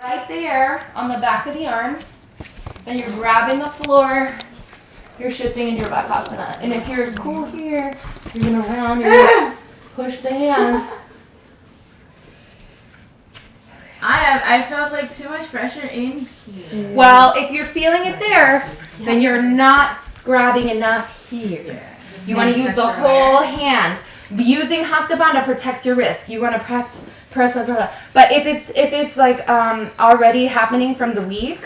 Right there on the back of the arms. And you're grabbing the floor. You're shifting into your Bakasana. And if you're cool here, you're going to round your push the hands. I felt like too much pressure in here. Well, if you're feeling it there, then you're not grabbing enough here. You want to use the whole hand. Using Hasta Bandha protects your wrist. You want to press. But if it's like already happening from the week,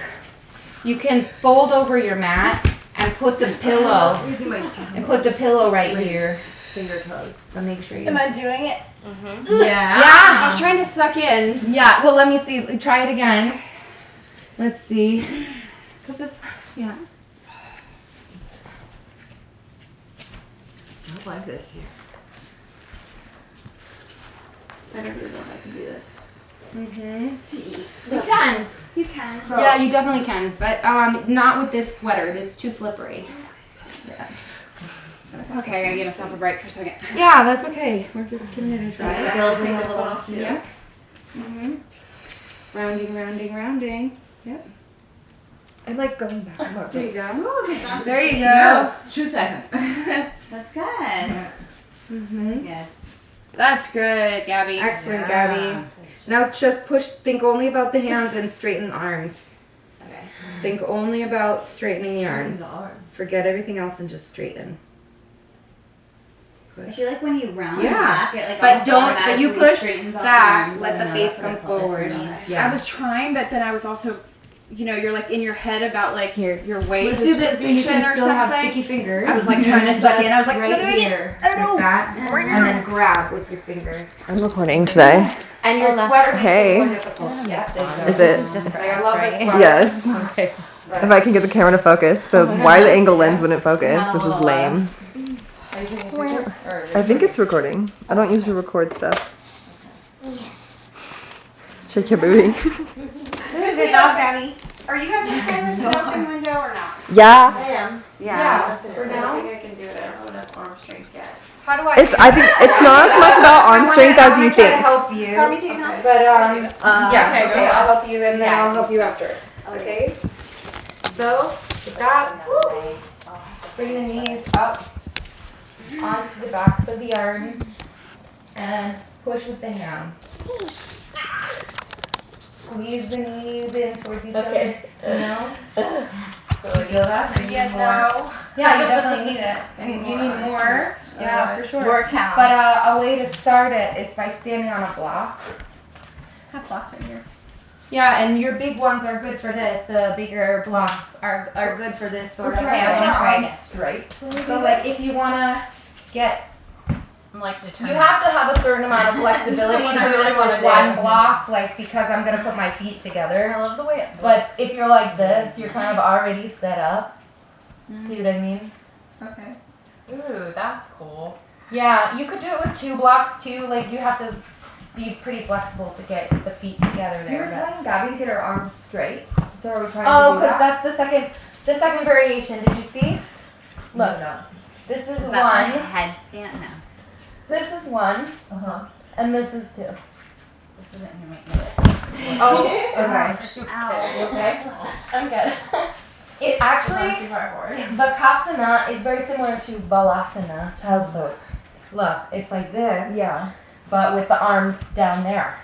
you can fold over your mat and put the pillow right here. Finger toes. But make sure you. Am I doing it? Mm-hmm. Yeah. I was trying to suck in. Yeah. Well, let me see. Try it again. Let's see. Cause this. Yeah. I like this here. I don't really know if I can do this. You can. You can. So, yeah, you definitely can, but not with this sweater. It's too slippery. Yeah. Okay, I gotta give myself a break for a second. Yeah, that's okay. We're just giving it a try. Building a little too. Yes. Rounding. Yep. I like going back more. There you go. Ooh, good job. There you go. 2 seconds. That's good. Good. That's good, Gabby. Excellent, Gabby. Now just think only about the hands and straighten the arms. Okay. Think only about straightening the arms. Forget everything else and just straighten. I feel like when you round Yeah. back, it like But almost you automatically push straightens off back, the arms. let I the know, face that's come what I felt forward. like. Yeah. I was trying, but then I was also, you're like in your head about like your weight Let's do this so you distribution can or still have something. sticky fingers. I was like trying to suck in. I was like, right here, I don't know. like that, and then grab with your fingers. I'm recording today. And your sweater. Hey. Yeah, Is it? I love this sweater. Yes. Okay. If I can get the camera to focus, the wide angle lens wouldn't focus, which is lame. I think it's recording. I don't usually record stuff. Shake your booty. Good job, Gabby. Are you guys okay with an open window or not? Yeah. I am. Yeah, for now. I think I can do it. I don't have enough arm strength yet. How do I? I think it's not as much about arm strength as you I try to think. help you. Okay. But Okay, go ahead. I'll help you and then I'll help you after. Okay. So with that, bring the knees up onto the backs of the arm and push with the hands. Squeeze the knees in towards each other. You know? So you feel that? Or you need more? Yeah, you definitely need it. And you need more. Yeah, for sure. Workout. But a way to start it is by standing on a block. I have blocks right here. Yeah, and your big ones are good for this. The bigger blocks are good for this sort of. Okay, I wanna try it. Straight. So like if you wanna get, I'm like you determined. have to have a certain amount of flexibility This is to what I do really this wanna with do. one block, like because I'm gonna put my feet together. I love the way it looks. But if you're like this, you're kind of already set up. See what I mean? Okay. Ooh, that's cool. Yeah, you could do it with 2 blocks too. Like you have to be pretty flexible to get the feet together there. You were telling Gabby to get her arms straight. So are we trying Oh, to do because that? that's the second variation. Did you see? Look, No. this is Is that one. headstand? No. This is one, Uh-huh. and this is 2. This isn't gonna make me. Oh, okay. Ow. Okay. I'm good. It actually, Too far forward. Bakasana is very similar to Balasana, child's pose. Look, it's like this, Yeah. but with the arms down there,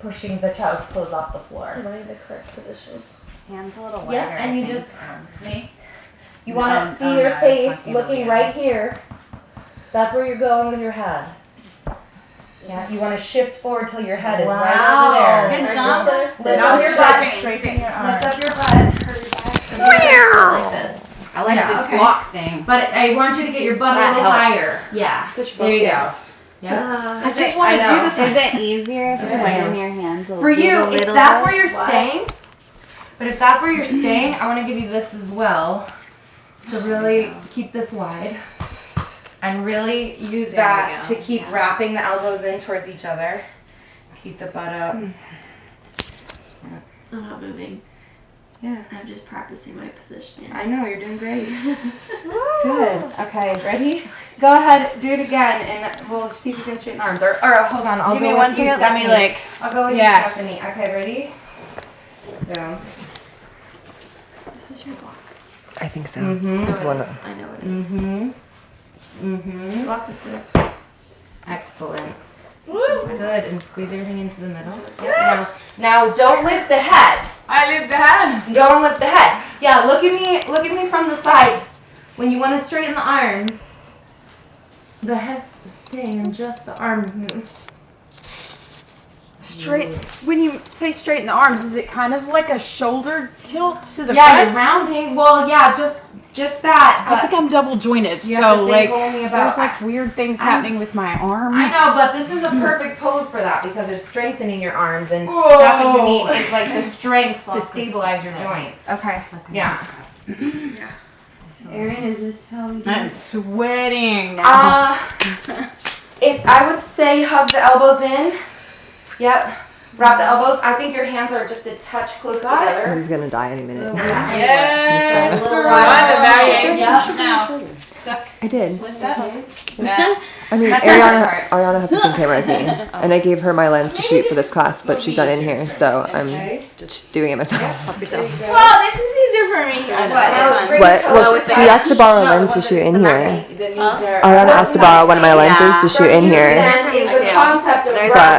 pushing the child's pose off the floor. I need the correct position. Hands a little wider. Yeah, and I you think. just, you want to see no, your I was face talking about looking the right here. That's where you're going with your head. Yeah, you want to shift forward till your head is right over there. Good job. Lift Now up your straighten- butt. straighten your Lift arms. up your butt. Like this. I like Yeah, this okay. block thing. But I want you to get your butt a That little helps. higher. Yeah. Such There you go. focus. Yeah. I just want to do this. Is it easier if you Okay. widen your hands a For you, little if bit? that's where you're staying, but if that's where you're staying, I want to give you this as well to really keep this wide and really use There that we to go. keep wrapping the elbows in towards each other. Keep the butt up. I'm not moving. Yeah. I'm just practicing my positioning. I know, you're doing great. Good. Okay, ready? Go ahead, do it again, and we'll see if you can straighten arms. Or hold on, I'll Give go me with one you, second. Let me Stephanie. like. I'll go with Yeah. you, Stephanie. Okay, ready? Boom. This is your block. I think so. Mm-hmm. It's one. I know it is. Mm-hmm. Mm-hmm. Block is this. Excellent. Good. And squeeze everything into the middle. Yep. Now don't lift the head. I lift the hand. Don't lift the head. Yeah, look at me. Look at me from the side. When you want to straighten the arms, the head's staying and just the arms move. Straight. When you say straighten the arms, is it kind of like a shoulder tilt to the Yeah, front? you're rounding. Well, yeah, just that. I think I'm double jointed, You have so to like think only about- there's like weird things happening with my arms. I know, but this is a perfect pose for that because it's strengthening your arms, and that's what you need. It's like the strength to stabilize your joints. Okay. Yeah. Erin, is this how we do I'm it? sweating now. I would say hug the elbows in. Yep. Wrap the elbows. I think your hands are just a touch close together. He's gonna die any minute. Yes. A little One, the variation. Yep. Now, suck. I did. Lift up. I mean, That's not Ariana has the same camera as me, and I gave her my lens to shoot for this class, but she's not in here, so I'm just doing it myself. Well, this is easier for me. What? Well, she asked to borrow a lens to shoot in here. Ariana asked to borrow one of my lenses to shoot in here, Then is the concept of but wrapping